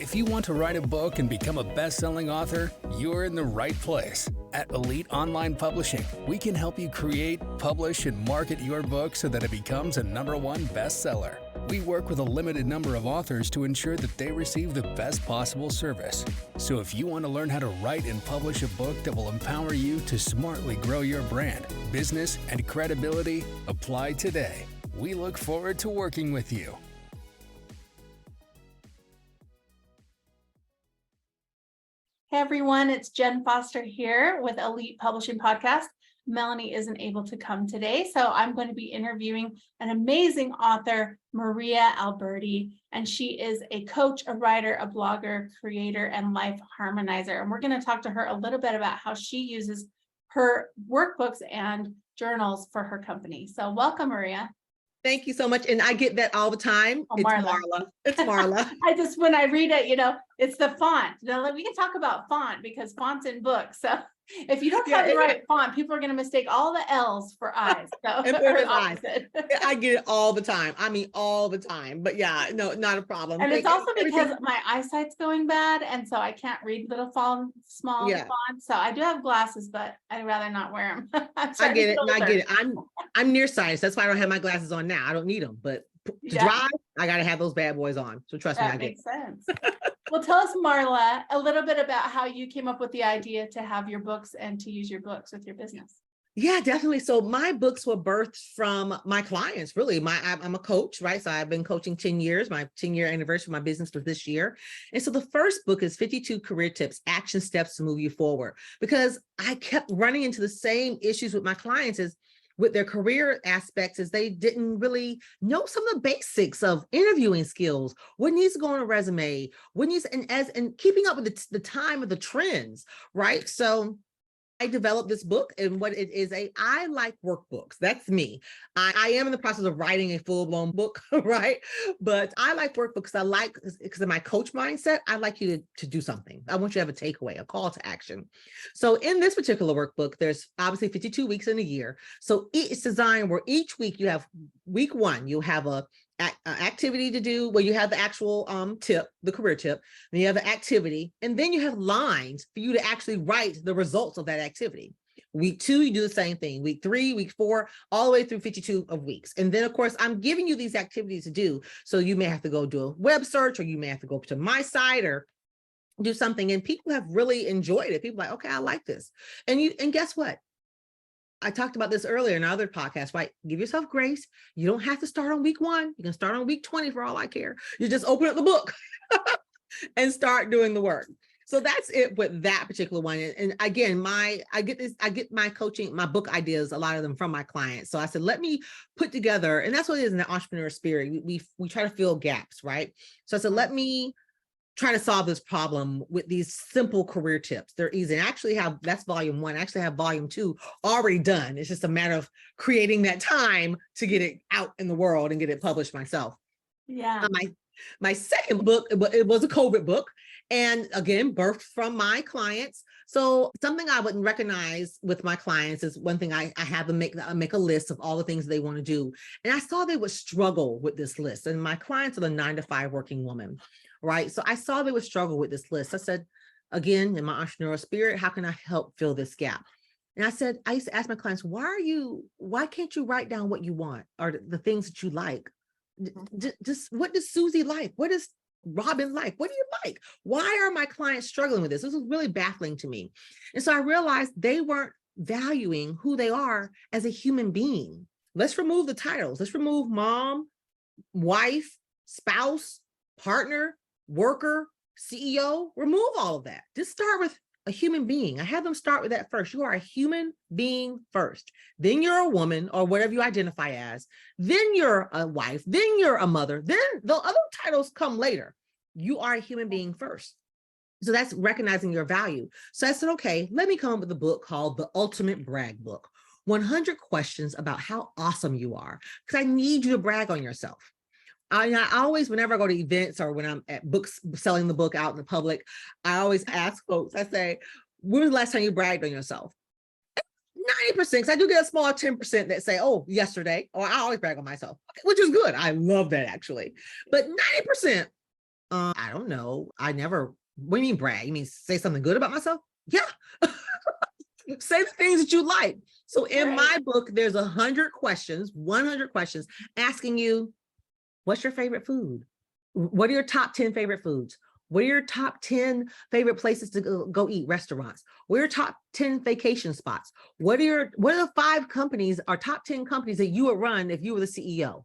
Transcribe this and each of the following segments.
If you want to write a book and become a best-selling author, you're in the right place. At Elite Online Publishing, we can help you create, publish, and market your book so that it becomes a #1 bestseller. We work with a limited number of authors to ensure that they receive the best possible service. So if you want to learn how to write and publish a book that will empower you to smartly grow your brand, business, and credibility, apply today. We look forward to working with you. Hey everyone, it's Jenn Foster here with Elite Publishing Podcast. Melanie isn't able to come today, so I'm going to be interviewing an amazing author, Marla Alberti, and she is a coach, a writer, a blogger, creator, and life harmonizer. And we're going to talk to her a little bit about how she uses her workbooks and journals for her company. So welcome, Marla. Thank you so much. And I get that all the time. Oh, it's Marla. It's Marla. When I read it, it's the font. Now, we can talk about font because font's in books. So if you don't have the right font, people are going to mistake all the L's for I's. So eyes. I get it all the time. I mean, all the time. But yeah, no, not a problem. And it's also because my eyesight's going bad. And so I can't read little small fonts. So I do have glasses, but I'd rather not wear them. I get it. I get it. I'm nearsighted. That's why I don't have my glasses on now. I don't need them. But to drive, I got to have those bad boys on. So trust me, I get it. That makes sense. Well, tell us, Marla, a little bit about how you came up with the idea to have your books and to use your books with your business. Yeah, definitely. So my books were birthed from my clients, really. I'm a coach, right? So I've been coaching 10 years. My 10-year anniversary of my business was this year. And so the first book is 52 Career Tips, Action Steps to Move You Forward, because I kept running into the same issues with my clients as with their career aspects, is they didn't really know some of the basics of interviewing skills, what needs to go on a resume, what needs, and keeping up with the time of the trends, right? So I developed this book, and what it is, I like workbooks. That's me. I am in the process of writing a full-blown book, right? But I like workbooks. Because of my coach mindset, I like you to do something. I want you to have a takeaway, a call to action. So in this particular workbook, there's obviously 52 weeks in a year. So it's designed where each week you have week one, you have a activity to do where you have the actual tip, the career tip, then you have the activity, and then you have lines for you to actually write the results of that activity. Week 2, you do the same thing. Week 3, week 4, all the way through 52 of weeks. And then of course, I'm giving you these activities to do. So you may have to go do a web search, or you may have to go to my site or do something. And people have really enjoyed it. People are like, okay, I like this. And guess what? I talked about this earlier in other podcasts, right? Give yourself grace. You don't have to start on week 1. You can start on week 20 for all I care. You just open up the book and start doing the work. So that's it with that particular one. And again, I get my coaching, my book ideas, a lot of them from my clients. So I said, let me put together, and that's what it is in the entrepreneur spirit. We try to fill gaps, right? So I said, let me try to solve this problem with these simple career tips. They're easy. And that's volume 1. I actually have volume 2 already done. It's just a matter of creating that time to get it out in the world and get it published myself. Yeah. My second book, it was a COVID book. And again, birthed from my clients. So something I wouldn't recognize with my clients is one thing I have them make a list of all the things they want to do. And I saw they would struggle with this list. And my clients are the 9-to-5 working woman, right? So I saw they would struggle with this list. I said, again, in my entrepreneurial spirit, how can I help fill this gap? And I used to ask my clients, why can't you write down what you want or the things that you like? Just what does Susie like? What does Robin like? What do you like? Why are my clients struggling with this? This was really baffling to me. And so I realized they weren't valuing who they are as a human being. Let's remove the titles. Let's remove mom, wife, spouse, partner, worker, CEO. Remove all of that. Just start with a human being. I have them start with that first. You are a human being first. Then you're a woman or whatever you identify as. Then you're a wife. Then you're a mother. Then the other titles come later. You are a human being first. So that's recognizing your value. So I said, okay, let me come up with a book called The Ultimate Brag Book. 100 questions about how awesome you are, because I need you to brag on yourself. I always, whenever I go to events or when I'm at books, selling the book out in the public, I always ask folks, I say, when was the last time you bragged on yourself? 90%, because I do get a small 10% that say, oh, yesterday, or I always brag on myself, which is good. I love that actually. But 90%, I don't know. What do you mean brag? You mean say something good about myself? Yeah. Say the things that you like. So in my book, there's 100 questions asking you, what's your favorite food? What are your top 10 favorite foods? What are your top 10 favorite places to go eat, restaurants? What are your top 10 vacation spots? What are the 5 companies or top 10 companies that you would run if you were the CEO?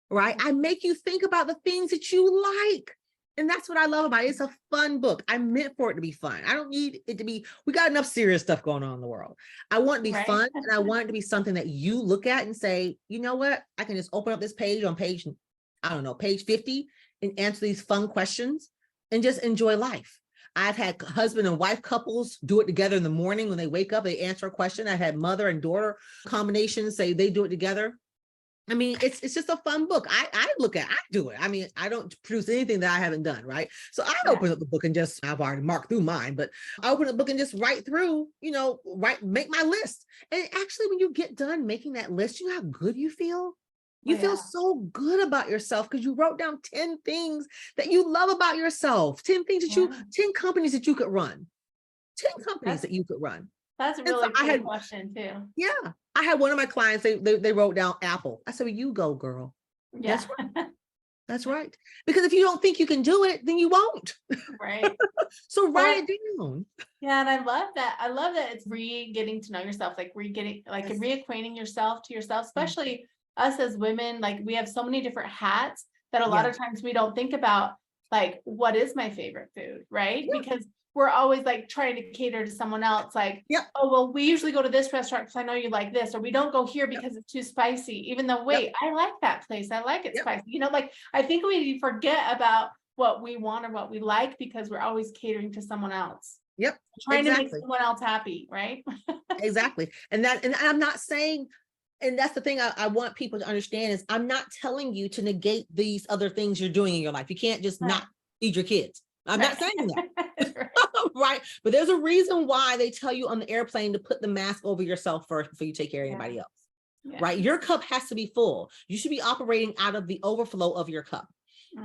Right? I make you think about the things that you like. And that's what I love about it. It's a fun book. I meant for it to be fun. I don't need it to be, we got enough serious stuff going on in the world. I want it to be fun, and I want it to be something that you look at and say, you know what? I can just open up this page on page 50 and answer these fun questions and just enjoy life. I've had husband and wife couples do it together in the morning when they wake up, they answer a question. I've had mother and daughter combinations say they do it together. I mean, it's just a fun book. I do it. I mean, I don't produce anything that I haven't done, right? So I open up the book and I've already marked through mine, but I open the book and just write through, make my list. And actually, when you get done making that list, you know how good you feel? You feel so good about yourself because you wrote down 10 things that you love about yourself, 10 things that 10 companies that you could run, 10 companies that you could run. That's a really cool question too. Yeah. I had one of my clients, they wrote down Apple. I said, well, you go, girl. Yeah. That's right. That's right. Because if you don't think you can do it, then you won't. Right. So write it down. Yeah. And I love that. I love that it's getting to know yourself, like reacquainting yourself to yourself, especially us as women. Like we have so many different hats that a lot of times we don't think about, like, what is my favorite food, right? Because we're always like trying to cater to someone else. Like, oh, well, we usually go to this restaurant because I know you like this, or we don't go here because it's too spicy, even though, I like that place. I like it spicy. Like, I think we forget about what we want or what we like because we're always catering to someone else. Trying to make someone else happy, right? Exactly. And I'm not saying, and that's the thing I want people to understand is I'm not telling you to negate these other things you're doing in your life. You can't just not feed your kids. I'm not saying that. Right. But there's a reason why they tell you on the airplane to put the mask over yourself first before you take care of anybody else. Right. Your cup has to be full. You should be operating out of the overflow of your cup.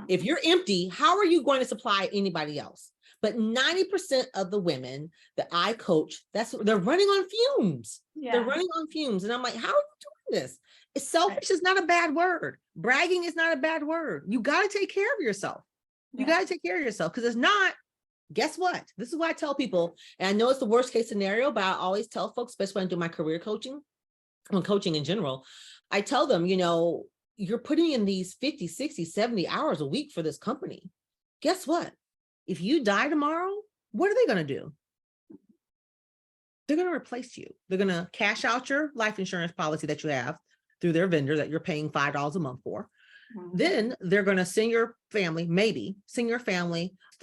If you're empty, how are you going to supply anybody else? But 90% of the women that I coach, they're running on fumes. They're running on fumes. And I'm like, how are you doing this? Selfish is not a bad word. Bragging is not a bad word. You got to take care of yourself. You got to take care of yourself, because if not, guess what? This is why I tell people, and I know it's the worst case scenario, but I always tell folks, especially when I do my career coaching, on coaching in general, I tell them, you're putting in these 50, 60, 70 hours a week for this company. Guess what? If you die tomorrow, what are they going to do? They're going to replace you. They're going to cash out your life insurance policy that you have through their vendor that you're paying $5 a month for. Then they're going to send your family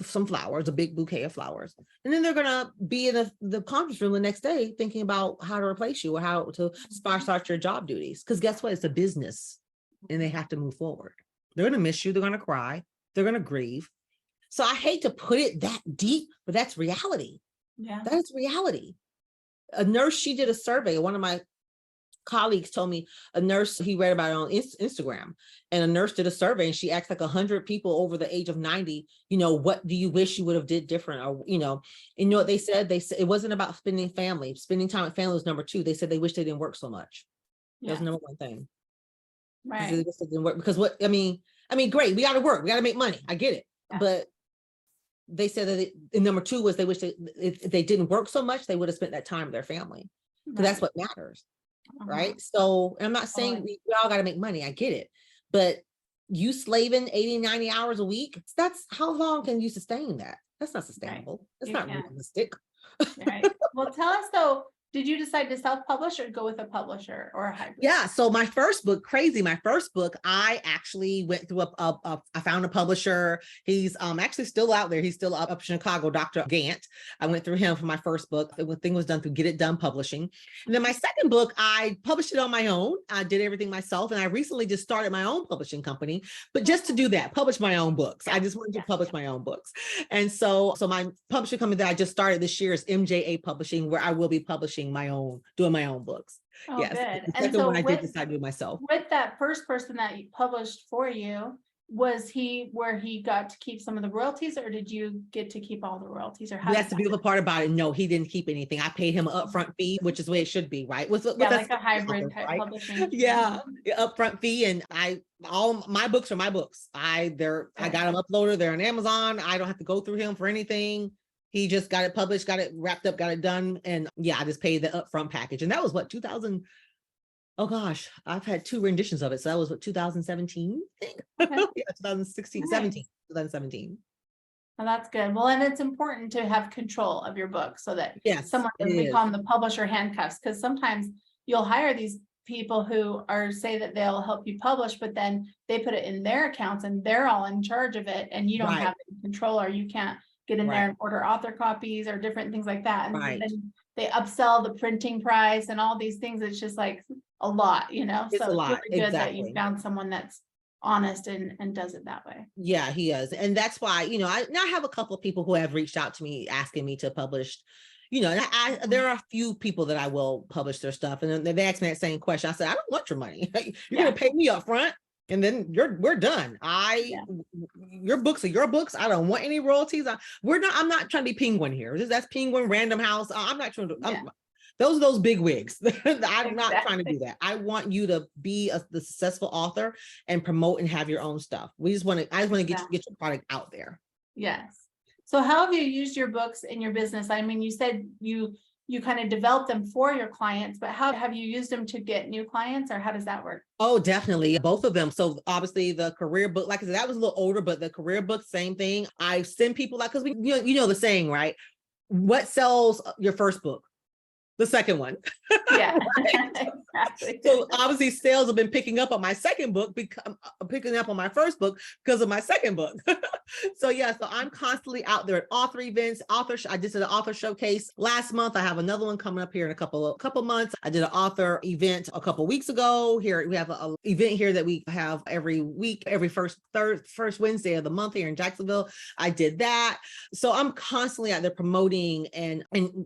some flowers, a big bouquet of flowers. And then they're going to be in the conference room the next day thinking about how to replace you or how to start your job duties. Because guess what? It's a business and they have to move forward. They're going to miss you. They're going to cry. They're going to grieve. So I hate to put it that deep, but that's reality. Yeah, that is reality. A nurse, she did a survey. One of my colleagues told me, a nurse, he read about it on Instagram, and a nurse did a survey and she asked like 100 people over the age of 90, what do you wish you would have did different? Or, and what they said? They said it wasn't about spending time with family was number 2. They said they wish they didn't work so much. That was number 1 thing. Right. They didn't work because great, we got to work, we got to make money. I get it. Yeah. But they said that number 2 was they wish if they didn't work so much, they would have spent that time with their family. Because that's what matters. Right. So I'm not saying we all got to make money. I get it. But you slaving 80, 90 hours a week, that's how long can you sustain that? That's not sustainable. That's not realistic. Right. Well, tell us though, did you decide to self-publish or go with a publisher or a hybrid? Yeah. So my first book, I actually went through I found a publisher. He's actually still out there. He's still up in Chicago, Dr. Gant. I went through him for my first book. The thing was done through Get It Done Publishing. And then my second book, I published it on my own. I did everything myself. And I recently just started my own publishing company, but just to do that, publish my own books. I just wanted to publish my own books. And so my publishing company that I just started this year is MJA Publishing, where I will be publishing doing my own books. Oh, yes. Good. And so when I did decide to do it myself. With that first person that you published for you, was he where he got to keep some of the royalties, or did you get to keep all the royalties, or how? That's the beautiful part about it. No, he didn't keep anything. I paid him an upfront fee, which is the way it should be, right? With Yeah, us, like a hybrid type right? publishing. Yeah, the upfront fee, and all my books are my books. I got them uploaded. They're on Amazon. I don't have to go through him for anything. He just got it published, got it wrapped up, got it done, and yeah, I just paid the upfront package, and that was what 2000. Oh gosh, I've had 2 renditions of it. So that was what 2017, I think. Okay. Yeah, 2016, Nice. 17, 2017. Well, that's good. Well, and it's important to have control of your book so that Yes, someone, it we is. call them the publisher handcuffs, because sometimes you'll hire these people who say that they'll help you publish, but then they put it in their accounts and they're all in charge of it, and you don't Right. have any control, or you can't get in Right. there and order author copies or different things like that. And Right. then they upsell the printing price and all these things. It's just like a lot, you know? It's So a lot, really good that you exactly. found someone that's honest and does it that way. Yeah, he is. And that's why, I have a couple of people who have reached out to me asking me to publish, and there are a few people that I will publish their stuff. And then they asked me that same question. I said, I don't want your money. You're going to pay me up front, and then we're done. Your books are your books. I don't want any royalties. I'm not trying to be Penguin here. That's Penguin, Random House. I'm not trying to, those are those big wigs. I'm not trying to do that. I want you to be the successful author and promote and have your own stuff. I just want to get your product out there. Yes. So how have you used your books in your business? I mean, you said you kind of developed them for your clients, but how have you used them to get new clients, or how does that work? Oh, definitely. Both of them. So obviously the career book, like I said, that was a little older, but the career book, same thing. I send people because you know the saying, right? What sells your first book? The second one. Yeah, exactly. So obviously sales have been picking up on my second book, picking up on my first book because of my second book. So I'm constantly out there at author events. I just did an author showcase last month. I have another one coming up here in a couple months. I did an author event a couple weeks ago. Here we have an event here that we have every week, every first Wednesday of the month here in Jacksonville. I did that. So I'm constantly out there promoting and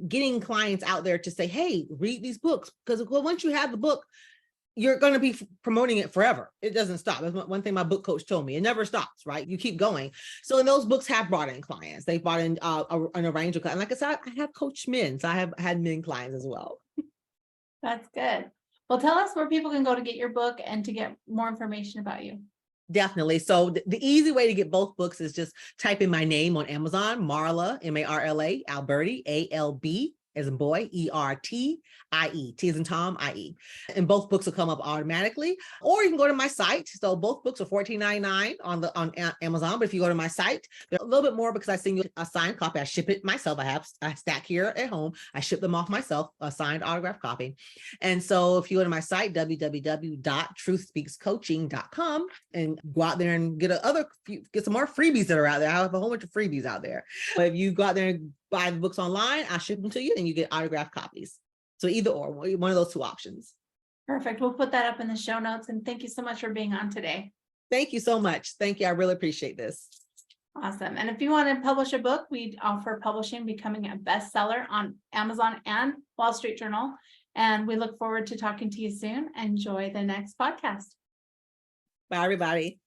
getting clients out there to say, hey, read these books, because once you have the book, you're going to be promoting it forever. It doesn't stop. That's one thing my book coach told me. It never stops, right? You keep going. So, and those books have brought in clients. They brought in an range of clients. Like I said, I have coached men, so I have had men clients as well. That's good. Well, tell us where people can go to get your book and to get more information about you. Definitely. So the easy way to get both books is just type in my name on Amazon, Marla, Marla, Alberti, ALB, as in boy, ERTIE, T as in Tom, IE. And both books will come up automatically, or you can go to my site. So both books are $14.99 on Amazon. But if you go to my site, they're a little bit more because I send you a signed copy. I ship it myself. I have a stack here at home. I ship them off myself, a signed autographed copy. And so if you go to my site, www.truthspeakscoaching.com, and go out there and get some more freebies that are out there. I have a whole bunch of freebies out there. But if you go out there and buy the books online, I'll ship them to you and you get autographed copies. So either or, one of those 2 options. Perfect. We'll put that up in the show notes. And thank you so much for being on today. Thank you so much. Thank you. I really appreciate this. Awesome. And if you want to publish a book, we offer publishing, becoming a bestseller on Amazon and Wall Street Journal. And we look forward to talking to you soon. Enjoy the next podcast. Bye, everybody.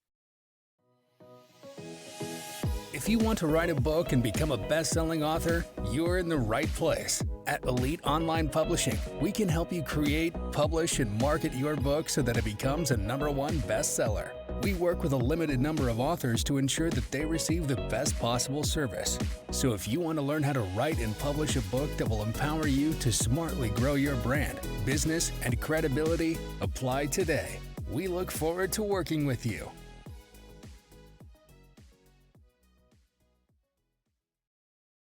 If you want to write a book and become a best-selling author, you're in the right place. At Elite Online Publishing, we can help you create, publish, and market your book so that it becomes a #1 bestseller. We work with a limited number of authors to ensure that they receive the best possible service. So if you want to learn how to write and publish a book that will empower you to smartly grow your brand, business, and credibility, apply today. We look forward to working with you.